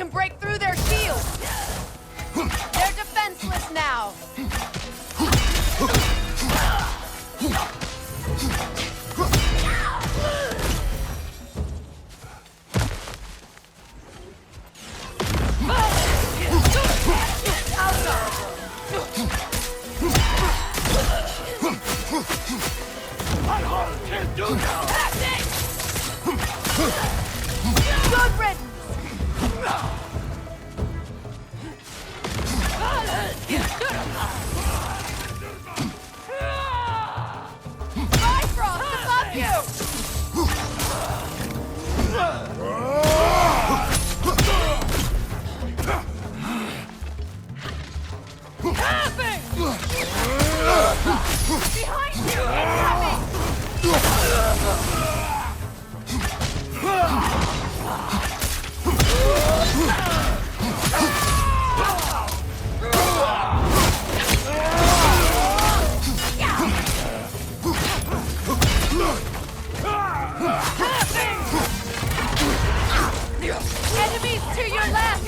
can break through their shields! They're defenseless now! Good riddance! Bifrost above you! Behind you! Incoming! Enemies to your left!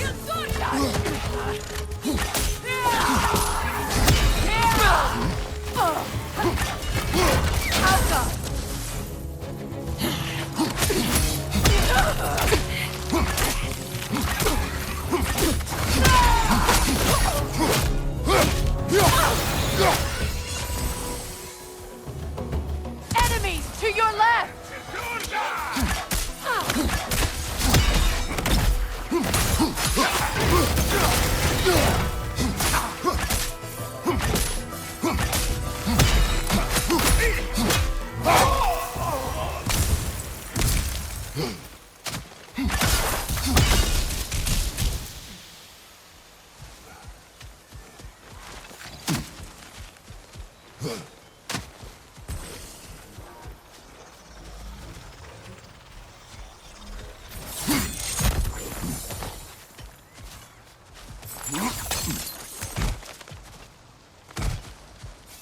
Alka! Enemies to your left!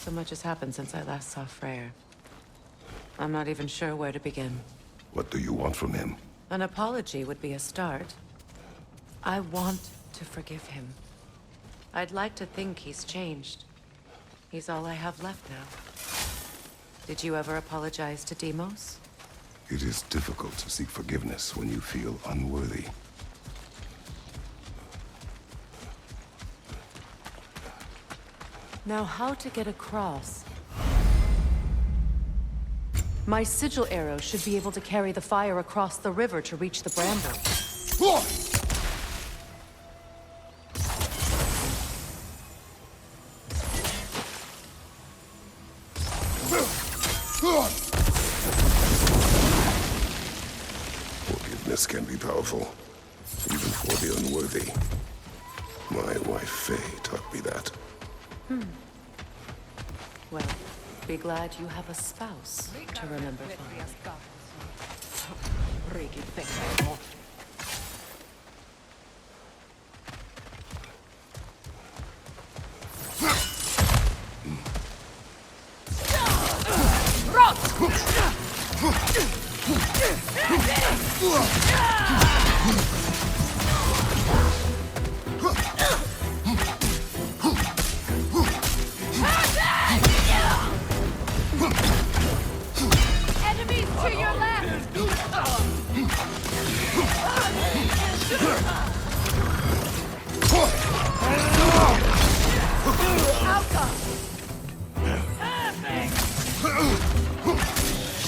So much has happened since I last saw Freyr. I'm not even sure where to begin. What do you want from him? An apology would be a start. I want to forgive him. I'd like to think he's changed. He's all I have left now. Did you ever apologize to Deimos? It is difficult to seek forgiveness when you feel unworthy. Now, how to get across? My sigil arrow should be able to carry the fire across the river to reach the bramble. Forgiveness can be powerful, even for the unworthy. My wife Faye taught me that. Well, be glad you have a spouse to remember fondly. Enemies to your left! Alka!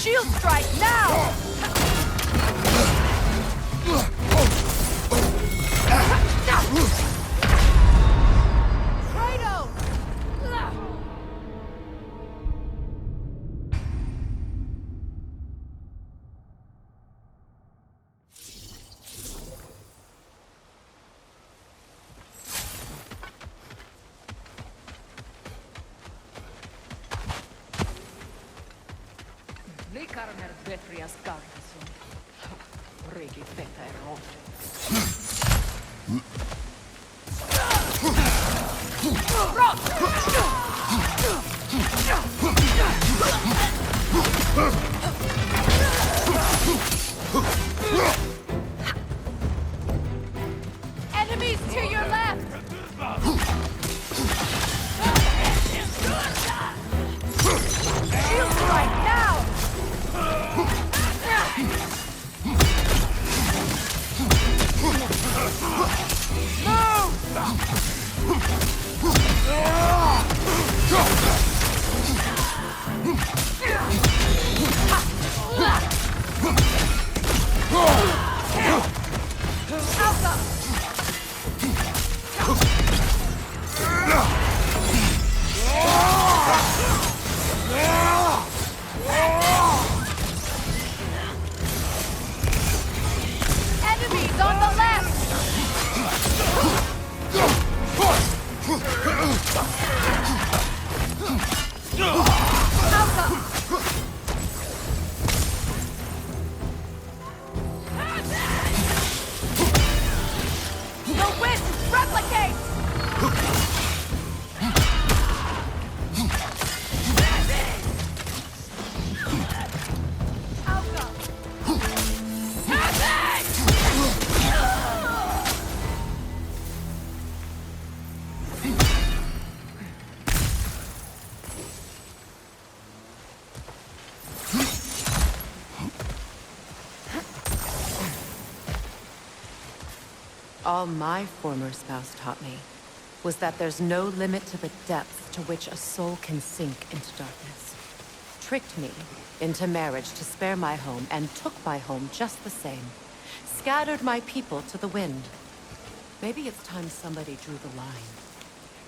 Shield strike now! Kratos! Likarner Betrias Gardason. Regi Peter The wind replicates! All my former spouse taught me was that there's no limit to the depth to which a soul can sink into darkness. Tricked me into marriage to spare my home and took my home just the same. Scattered my people to the wind. Maybe it's time somebody drew the line.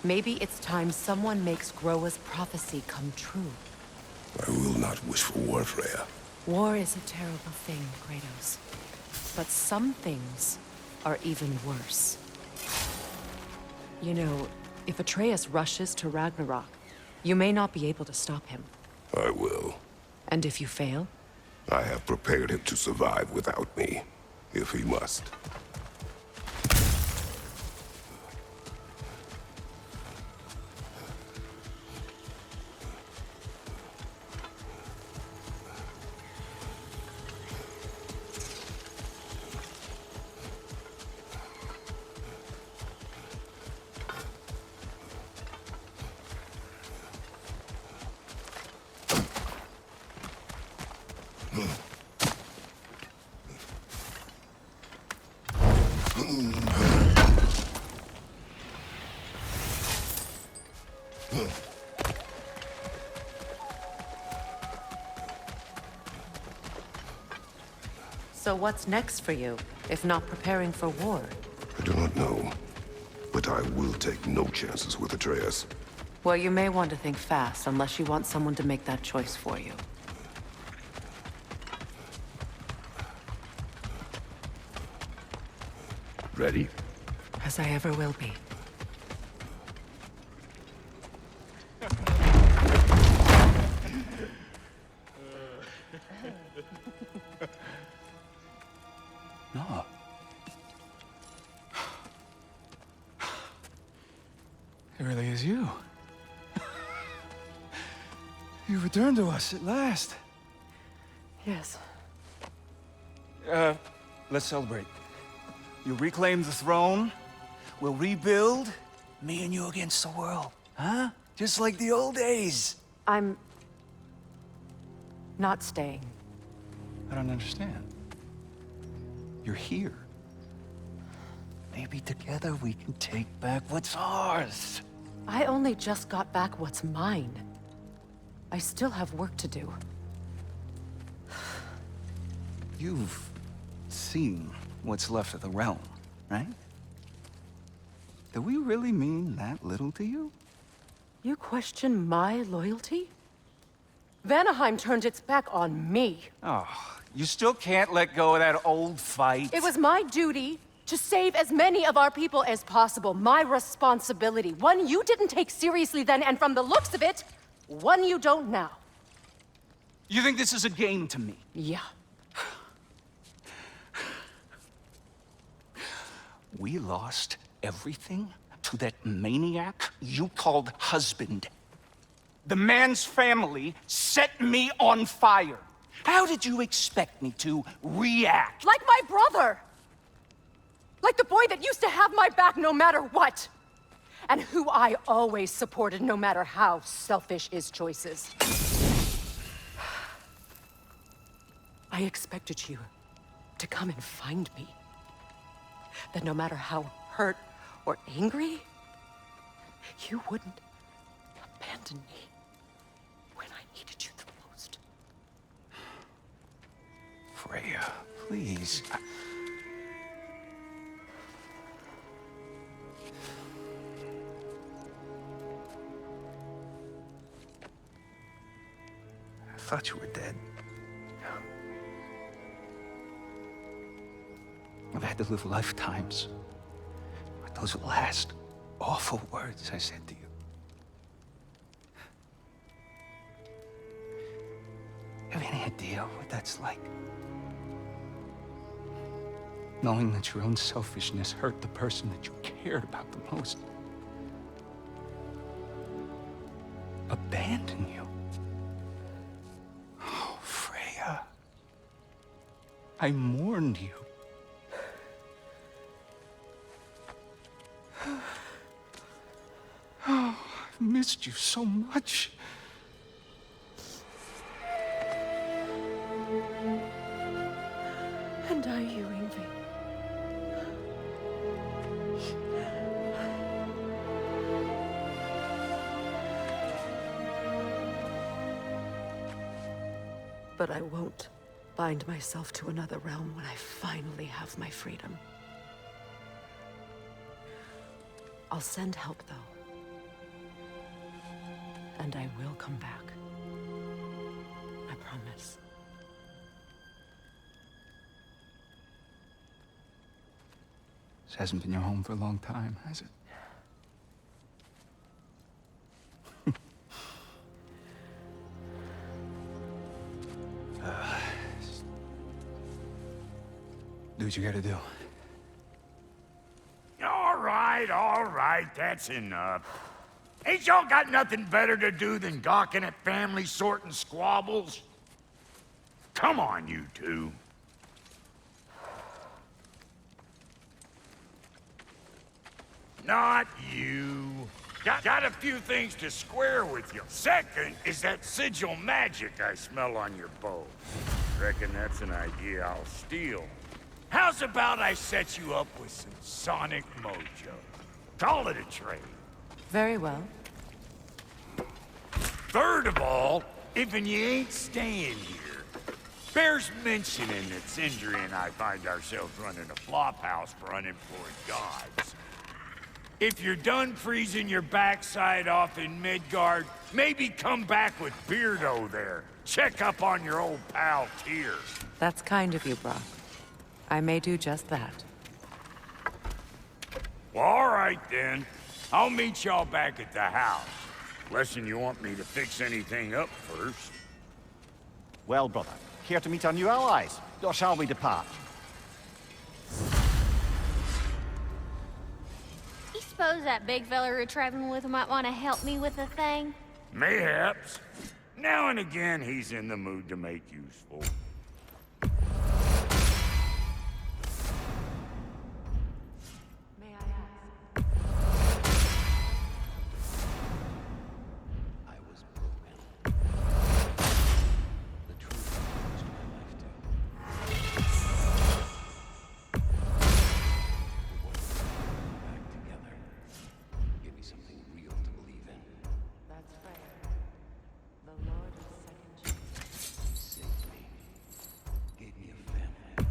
Maybe it's time someone makes Groa's prophecy come true. I will not wish for war, Freya. War is a terrible thing, Kratos. But some things are even worse. You know, if Atreus rushes to Ragnarok, you may not be able to stop him. I will. And if you fail? I have prepared him to survive without me, if he must. So what's next for you, if not preparing for war? I do not know, but I will take no chances with Atreus. Well, you may want to think fast, unless you want someone to make that choice for you. Ready? As I ever will be. No. It really is you. You returned to us at last. Yes. Let's celebrate. You reclaim the throne. We'll rebuild. Me and you against the world. Huh? Just like the old days. I'm not staying. I don't understand. You're here. Maybe together we can take back what's ours. I only just got back what's mine. I still have work to do. You've seen what's left of the realm, right? Do we really mean that little to you? You question my loyalty? Vanaheim turned its back on me. Oh, you still can't let go of that old fight? It was my duty to save as many of our people as possible. My responsibility. One you didn't take seriously then, and from the looks of it, one you don't now. You think this is a game to me? Yeah. We lost everything to that maniac you called husband. The man's family set me on fire. How did you expect me to react? Like my brother! Like the boy that used to have my back no matter what! And who I always supported no matter how selfish his choices. I expected you to come and find me. That no matter how hurt or angry, you wouldn't abandon me when I needed you the most. Freya, please. I thought you were dead. I've had to live lifetimes with those last awful words I said to you. idea what that's like. Knowing that your own selfishness hurt the person that you cared about the most. Abandon you. Oh, Freya. I mourned you. Oh, I've missed you so much. And are you, Ingvi? But I won't bind myself to another realm when I finally have my freedom. I'll send help, though. And I will come back. I promise. This hasn't been your home for a long time, has it? Do what you gotta do. All right, that's enough. Ain't y'all got nothing better to do than gawking at family sorting squabbles? Come on, you two. Not you. Got a few things to square with you. Second is that sigil magic I smell on your bow. Reckon that's an idea I'll steal. How's about I set you up with some sonic mojo? Call it a trade. Very well. Third of all, if you ain't staying here, bears mentioning that Sindri and I find ourselves running a flop house for unemployed gods. If you're done freezing your backside off in Midgard, maybe come back with Beardo there. Check up on your old pal Tyr. That's kind of you, Brock. I may do just that. Well, all right then. I'll meet y'all back at the house. Lesson you want me to fix anything up first. Well, brother, here to meet our new allies, or shall we depart? You suppose that big fella we're traveling with might want to help me with a thing? Mayhaps. Now and again, he's in the mood to make useful. May I ask? I was broken. The truth comes to my life too. We want to get back together. Give me something real to believe in. That's Freya, the Lord of Second Chance. You saved me. Gave me a family.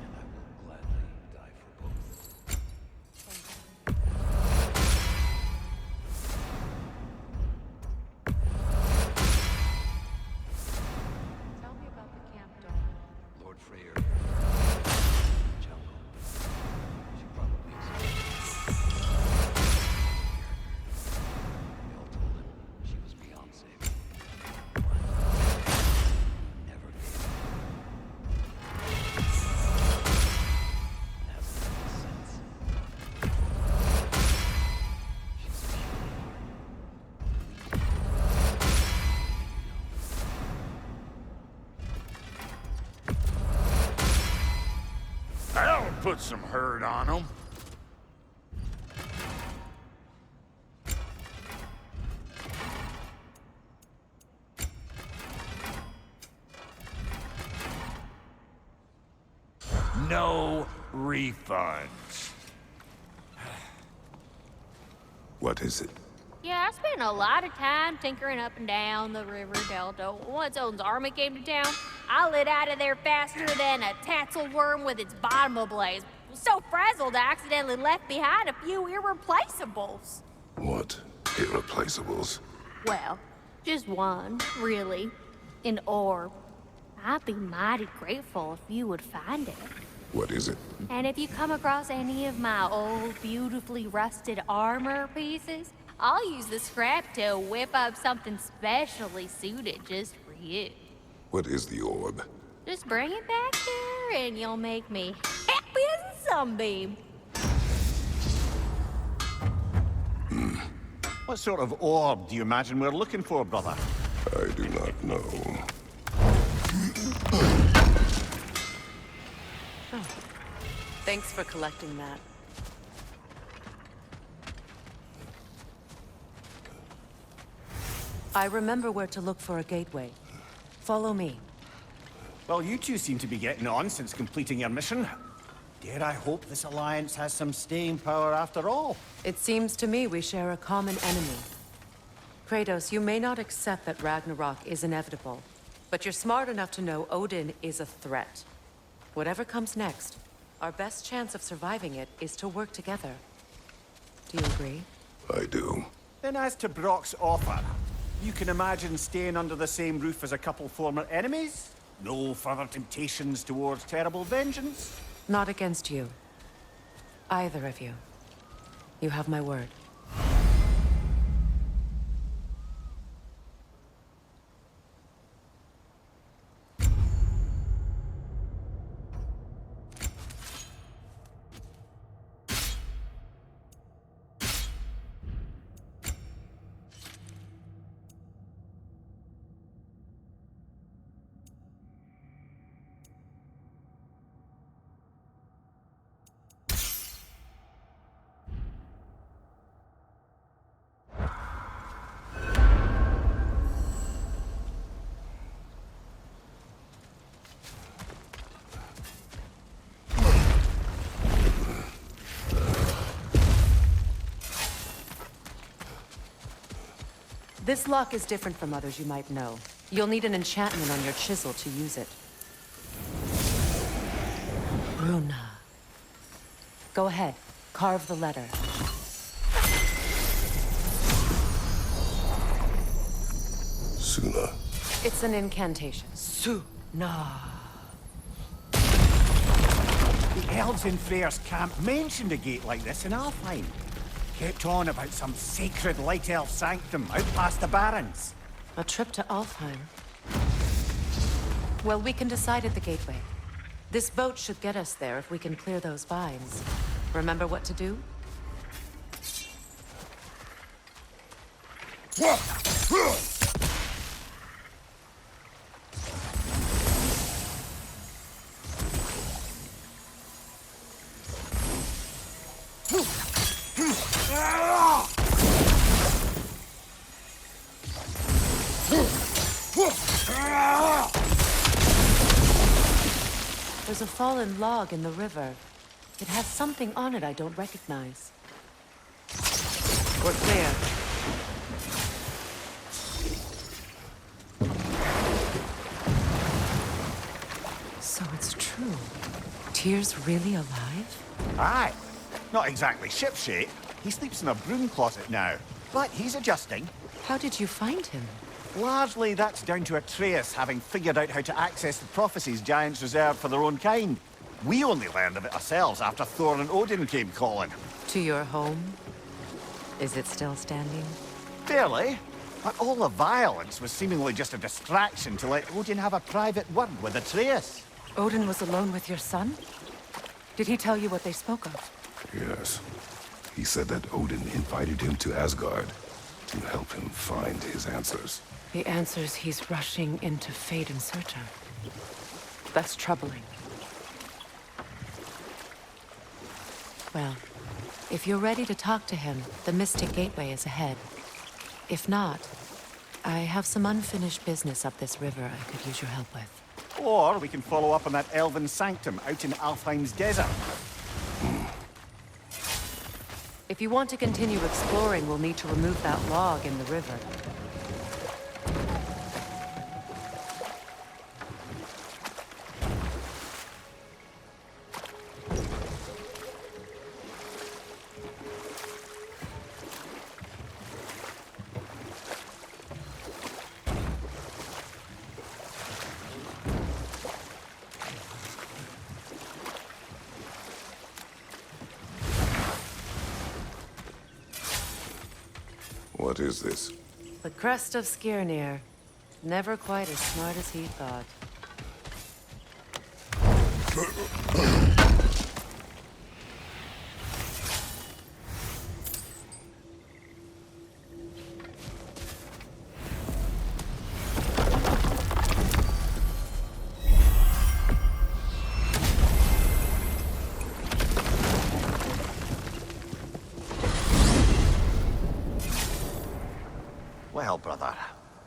And I will gladly die for both. Tell me about the camp dog. Lord Freyr. Jungle. She probably is. They all told him she was beyond saving. But he never gave up. And hasn't done since. She's a That'll put some hurt on him. No refunds. What is it? Yeah, I spent a lot of time tinkering up and down the river delta. Once Odin's army came to town, I lit out of there faster than a tassel worm with its bottom ablaze. So frazzled, I accidentally left behind a few irreplaceables. What? Irreplaceables? Well, just one, really. An orb. I'd be mighty grateful if you would find it. What is it? And if you come across any of my old, beautifully rusted armor pieces, I'll use the scrap to whip up something specially suited just for you. What is the orb? Just bring it back here and you'll make me happy as a sunbeam. What sort of orb do you imagine we're looking for, brother? I do not know. Thanks for collecting that. I remember where to look for a gateway. Follow me. Well, you two seem to be getting on since completing your mission. Dare I hope this alliance has some staying power after all? It seems to me we share a common enemy. Kratos, you may not accept that Ragnarok is inevitable, but you're smart enough to know Odin is a threat. Whatever comes next, our best chance of surviving it is to work together. Do you agree? I do. Then as to Brock's offer, you can imagine staying under the same roof as a couple former enemies? No further temptations towards terrible vengeance? Not against you. Either of you. You have my word. This lock is different from others you might know. You'll need an enchantment on your chisel to use it. Runa. Go ahead. Carve the letter. Suna. It's an incantation. Suna. The elves in Freyr's camp mentioned a gate like this in Alfheim. Kept on about some sacred light elf sanctum out past the Barrens. A trip to Alfheim. Well, we can decide at the gateway. This boat should get us there if we can clear those vines. Remember what to do? There's a fallen log in the river. It has something on it I don't recognize. We're clear. So it's true. Tyr's really alive? Aye. Not exactly shipshape. He sleeps in a broom closet now. But he's adjusting. How did you find him? Largely, that's down to Atreus having figured out how to access the prophecies giants reserved for their own kind. We only learned of it ourselves after Thor and Odin came calling. To your home? Is it still standing? Barely. But all the violence was seemingly just a distraction to let Odin have a private word with Atreus. Odin was alone with your son? Did he tell you what they spoke of? Yes. He said that Odin invited him to Asgard to help him find his answers. The answers he's rushing into fate in search of. That's troubling. Well, if you're ready to talk to him, the Mystic Gateway is ahead. If not, I have some unfinished business up this river I could use your help with. Or we can follow up on that elven sanctum out in Alfheim's desert. If you want to continue exploring, we'll need to remove that log in the river. What is this? The crest of Skirnir. Never quite as smart as he thought. Well, brother,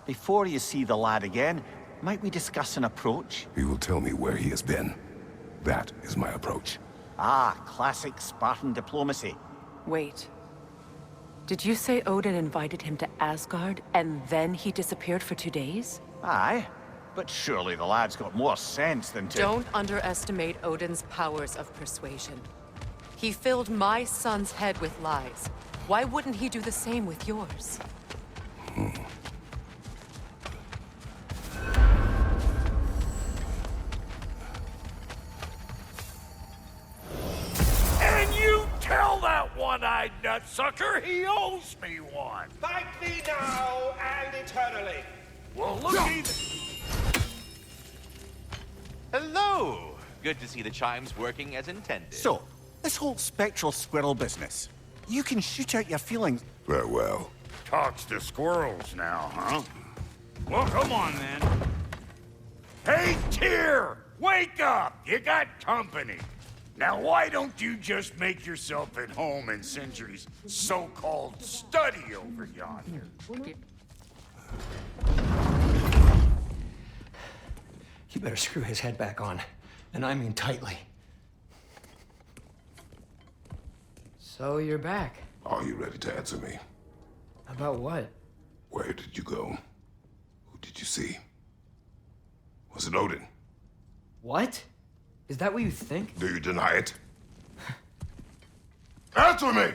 before you see the lad again, might we discuss an approach? He will tell me where he has been. That is my approach. Ah, classic Spartan diplomacy. Wait. Did you say Odin invited him to Asgard, and then he disappeared for 2 days? Aye, but surely the lad's got more sense than to... Don't underestimate Odin's powers of persuasion. He filled my son's head with lies. Why wouldn't he do the same with yours? And you tell that one-eyed nutsucker he owes me one. Thank thee now and eternally. Well, looky... Hello! Good to see the chimes working as intended. So, this whole spectral squirrel business, you can shoot out your feelings. Farewell. Talks to squirrels now, huh? Well, come on, then. Hey, Tyr! Wake up! You got company. Now, why don't you just make yourself at home in Sindri's so-called study over yonder? You better screw his head back on. And I mean tightly. So you're back. Are you ready to answer me? About what? Where did you go? Who did you see? Was it Odin? What? Is that what you think? Do you deny it? Answer me!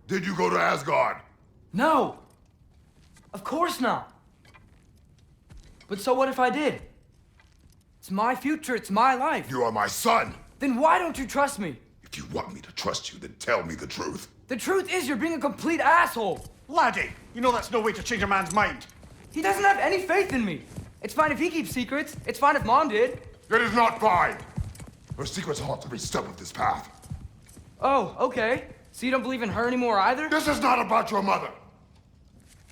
Did you go to Asgard? No! Of course not! But so what if I did? It's my future, it's my life. You are my son! Then why don't you trust me? If you want me to trust you, then tell me the truth. The truth is you're being a complete asshole. Laddie, you know that's no way to change a man's mind. He doesn't have any faith in me. It's fine if he keeps secrets. It's fine if Mom did. It is not fine! Her secrets haunt every step of this path. Oh, okay. So you don't believe in her anymore either? This is not about your mother!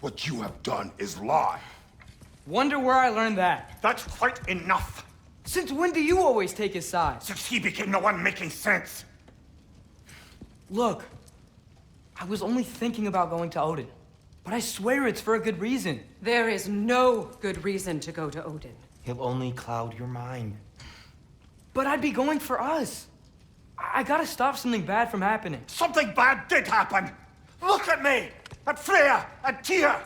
What you have done is lie. Wonder where I learned that. That's quite enough. Since when do you always take his side? Since he became the one making sense. Look, I was only thinking about going to Odin. But I swear it's for a good reason. There is no good reason to go to Odin. He'll only cloud your mind. But I'd be going for us. I gotta stop something bad from happening. Something bad did happen. Look at me, at Freya, at Tyr.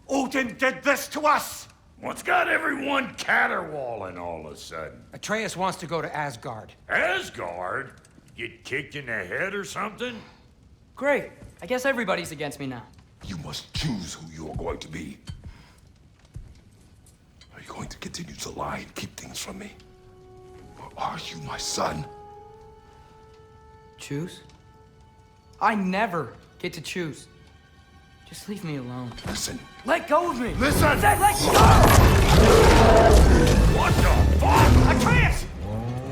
Odin did this to us. What's got everyone caterwauling all of a sudden? Atreus wants to go to Asgard. Asgard? Get kicked in the head or something? Great. I guess everybody's against me now. You must choose who you are going to be. Are you going to continue to lie and keep things from me? Or are you my son? Choose? I never get to choose. Just leave me alone. Listen. Let go of me! Listen! I said let go! What the fuck? Atreus!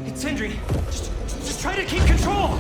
It's Sindri. Just try to keep control!